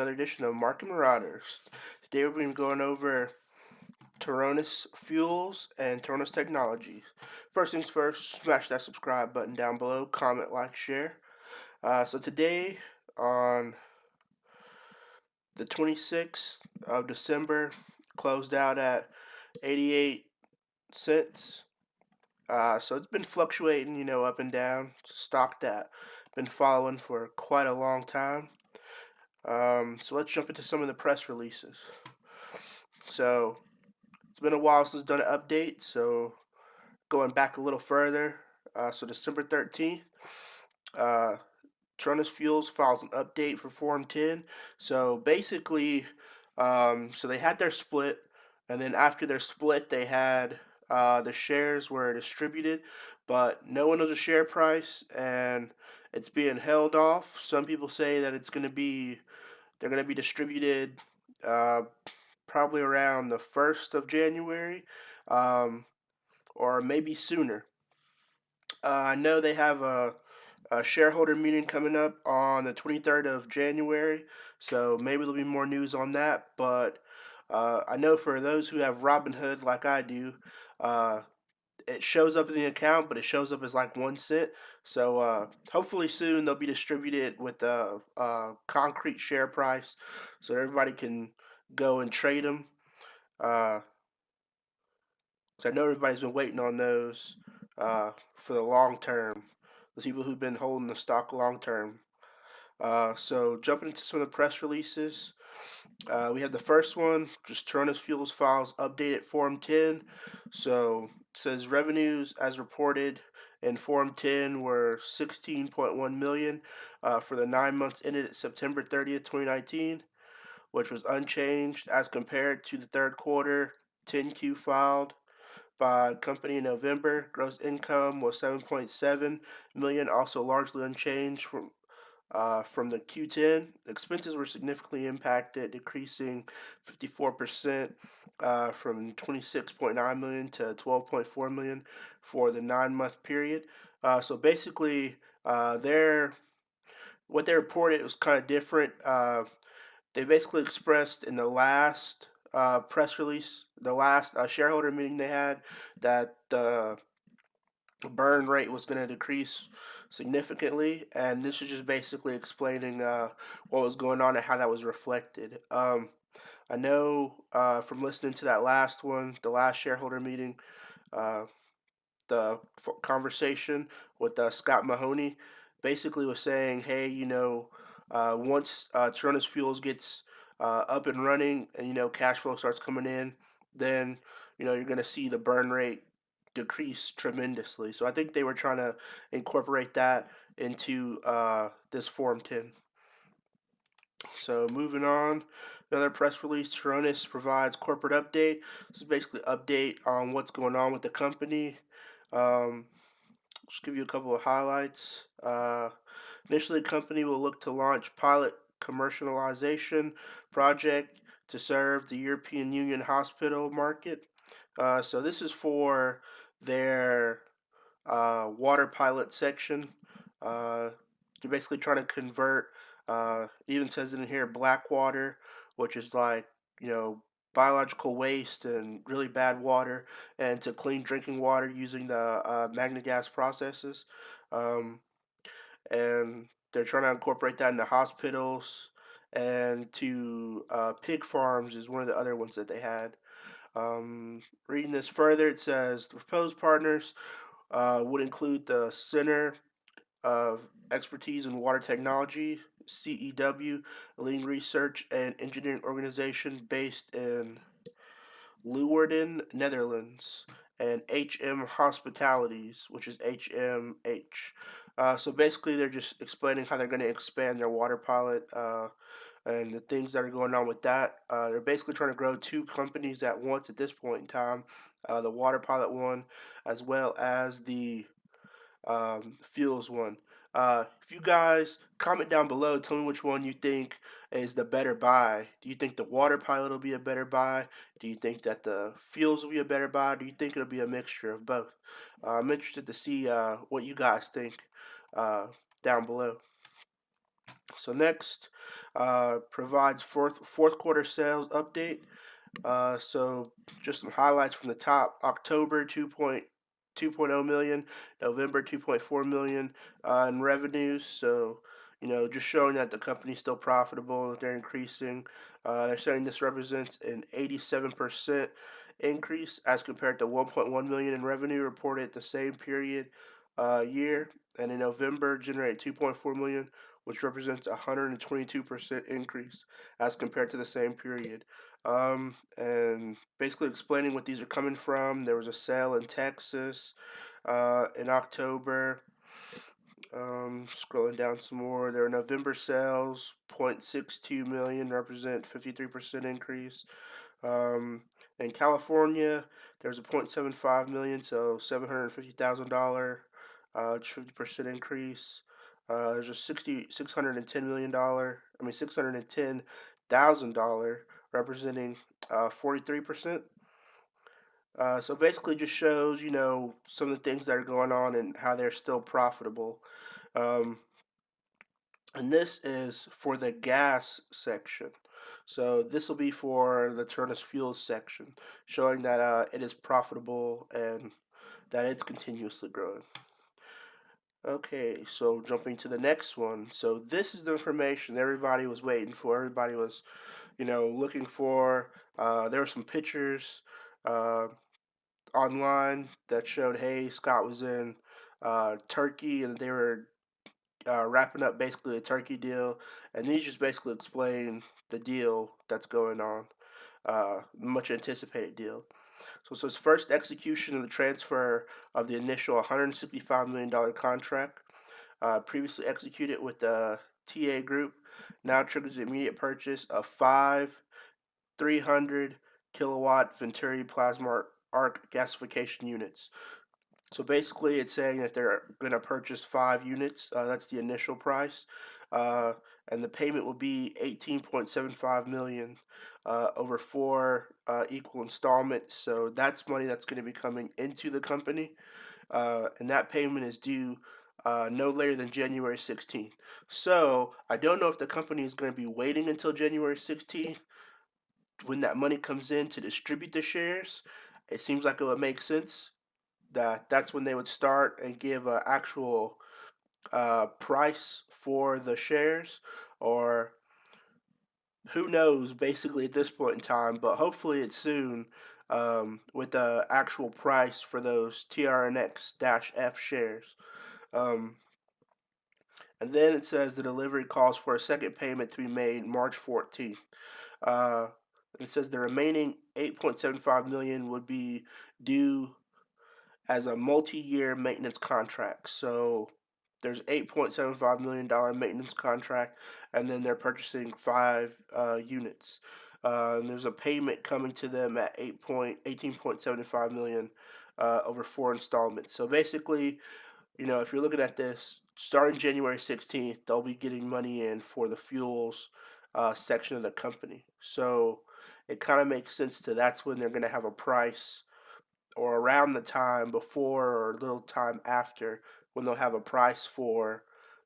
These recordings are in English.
another edition of Market Marauders. Today we're going to be going over Taronis Fuels and Taronis Technologies. First things first, smash that subscribe button down below, comment, like, share. So today on the 26th of December, closed out at 88 cents. So it's been fluctuating, up and down. It's a stock that been following for quite a long time. So let's jump into some of the press releases. So it's been a while since done an update. So going back a little further, so December 13th, uh, Taronis Fuels files an update for Form 10. So basically, so they had their split, and then after their split, they had the shares were distributed, but no one knows a share price, and it's being held off. Some people say that they're going to be distributed uh, probably around the 1st of January, um, or maybe sooner. I know they have a shareholder meeting coming up on the 23rd of January, so maybe there'll be more news on that. But I know for those who have Robinhood like I do, uh, it shows up in the account, but it shows up as like 1 cent. So hopefully soon they'll be distributed with a concrete share price, so everybody can go and trade them. Uh, so I know everybody's been waiting on those for the long term. The people who've been holding the stock long term. So jumping into some of the press releases, we have the first one, just Taronis Fuels files updated Form 10. So it says revenues as reported in Form 10 were 16.1 million for the 9 months ended at September 30th, 2019, which was unchanged as compared to the third quarter 10Q filed by company in November. Gross income was 7.7 million, also largely unchanged from the Q10. Expenses were significantly impacted, decreasing 54% from 26.9 million to 12.4 million for the 9 month period. So basically, what they reported was kind of different. They basically expressed in the last press release, the last shareholder meeting they had, that the burn rate was going to decrease significantly, and this is just basically explaining what was going on and how that was reflected. I know from listening to that last one, the last shareholder meeting, uh, the conversation with Scott Mahoney basically was saying, hey, once Taronis Fuels gets up and running and, cash flow starts coming in, then, you're going to see the burn rate decrease tremendously. So I think they were trying to incorporate that into this Form 10. So moving on, another press release, Taronis provides corporate update. This is basically update on what's going on with the company. Um, just give you a couple of highlights. Initially, the company will look to launch pilot commercialization project to serve the European Union hospital market. So this is for their water pilot section. They're basically trying to convert. It even says in here black water, which is like biological waste and really bad water, and to clean drinking water using the magnet gas processes. Um, and they're trying to incorporate that into hospitals and to pig farms is one of the other ones that they had. Reading this further, it says the proposed partners would include the Center of Expertise in Water Technology, CEW, a leading research and engineering organization based in Leeuwarden, Netherlands, and HM Hospitalities, which is HMH. So basically, they're just explaining how they're going to expand their water pilot and the things that are going on with that. They're basically trying to grow two companies at once at this point in time, the water pilot one as well as the fuels one. If you guys comment down below, tell me which one you think is the better buy. Do you think the water pilot will be a better buy? Do you think that the fuels will be a better buy? Do you think it'll be a mixture of both? I'm interested to see what you guys think uh, down below. So next, provides fourth quarter sales update. So just some highlights from the top: October 2.0 million, November 2.4 million in revenues. So just showing that the company's still profitable, they're increasing. They're saying this represents an 87% increase as compared to 1.1 million in revenue reported the same period year. And in November, generated 2.4 million, which represents a 122% increase as compared to the same period. And basically explaining what these are coming from. There was a sale in Texas in October. Scrolling down some more, there are November sales, 0.62 million, represent 53% increase. Um, in California, there's a 0.75 million, so $750,000, 50% increase. There's a $610 million, $610,000, representing 43%. So basically, just shows some of the things that are going on and how they're still profitable. Um, and this is for the gas section. So this will be for the Taronis fuels section, showing that it is profitable and that it's continuously growing. Okay, so jumping to the next one. So this is the information everybody was waiting for. Everybody was, looking for. There were some pictures uh, online that showed, hey, Scott was in Turkey, and they were wrapping up basically a Turkey deal, and these just basically explain the deal that's going on, much anticipated deal. So it says first execution of the transfer of the initial $165 million contract, previously executed with the TA Group, now triggers the immediate purchase of five 300 kilowatt Venturi plasma arc gasification units. So basically, it's saying that they're going to purchase 5 units. That's the initial price, uh, and the payment will be 18.75 million over four equal installments. So that's money that's going to be coming into the company, and that payment is due no later than January 16th. So I don't know if the company is going to be waiting until January 16th when that money comes in to distribute the shares. It seems like it would make sense that's when they would start and give an actual price for the shares, or who knows, basically at this point in time, but hopefully it's soon, with the actual price for those TRNX-F shares. Um, and then it says the delivery calls for a second payment to be made March 14th. Uh, it says the remaining 8.75 million would be due as a multi-year maintenance contract. So there's $8.75 million maintenance contract, and then they're purchasing 5 units. And there's a payment coming to them at 18.75 million over 4 installments. So basically, if you're looking at this, starting January 16th, they'll be getting money in for the fuels section of the company. So it kind of makes sense to that's when they're going to have a price, or around the time before or a little time after, when they'll have a price for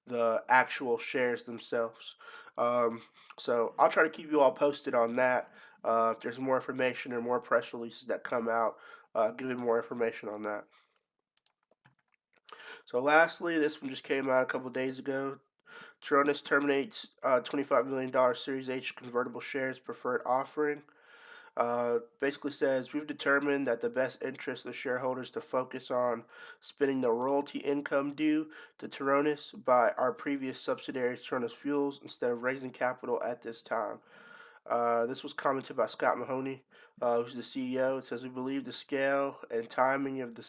the actual shares themselves. Um, so I'll try to keep you all posted on that. If there's more information or more press releases that come out, giving more information on that. So lastly, this one just came out a couple days ago. Taronis terminates $25 million Series H convertible shares preferred offering. Basically says we've determined that the best interest of the shareholders to focus on spending the royalty income due to Taronis by our previous subsidiary Taronis Fuels instead of raising capital at this time. This was commented by Scott Mahoney, who's the CEO. It says we believe the scale and timing of the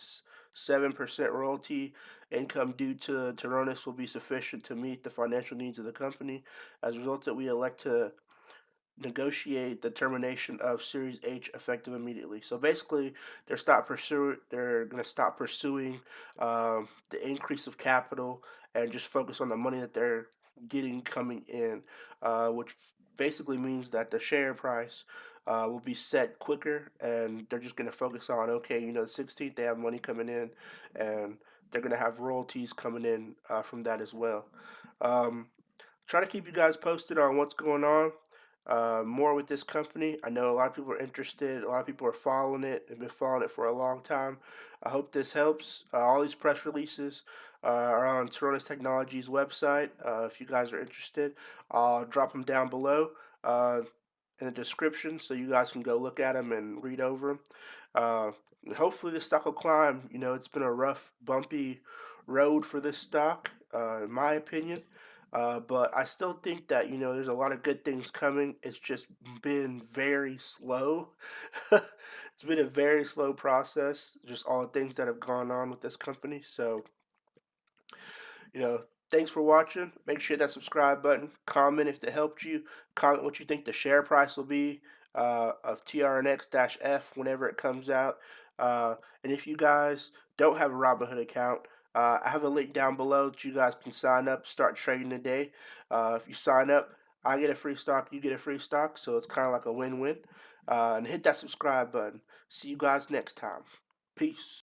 7% royalty income due to Taronis will be sufficient to meet the financial needs of the company. As a result, that we elect to negotiate the termination of Series H effective immediately. So basically, they're going to stop pursuing the increase of capital and just focus on the money that they're getting coming in, which basically means that the share price will be set quicker, and they're just going to focus on, okay, the 16th they have money coming in, and they're going to have royalties coming in from that as well. Um, try to keep you guys posted on what's going on. More with this company. I know a lot of people are interested. A lot of people are following it and been following it for a long time. I hope this helps. All these press releases are on Taronis Technologies website. If you guys are interested, I'll drop them down below uh, in the description so you guys can go look at them and read over them. And hopefully the stock will climb. You know, it's been a rough, bumpy road for this stock, in my opinion. But I still think that, you know, there's a lot of good things coming. It's just been very slow. It's been a very slow process, just all the things that have gone on with this company. So, you know, thanks for watching. Make sure that subscribe button. Comment if it helped you. Comment what you think the share price will be of TRNX-F whenever it comes out. And if you guys don't have a Robinhood account, I have a link down below that you guys can sign up, start trading today. If you sign up, I get a free stock, you get a free stock, so it's kind of like a win-win. And hit that subscribe button. See you guys next time. Peace.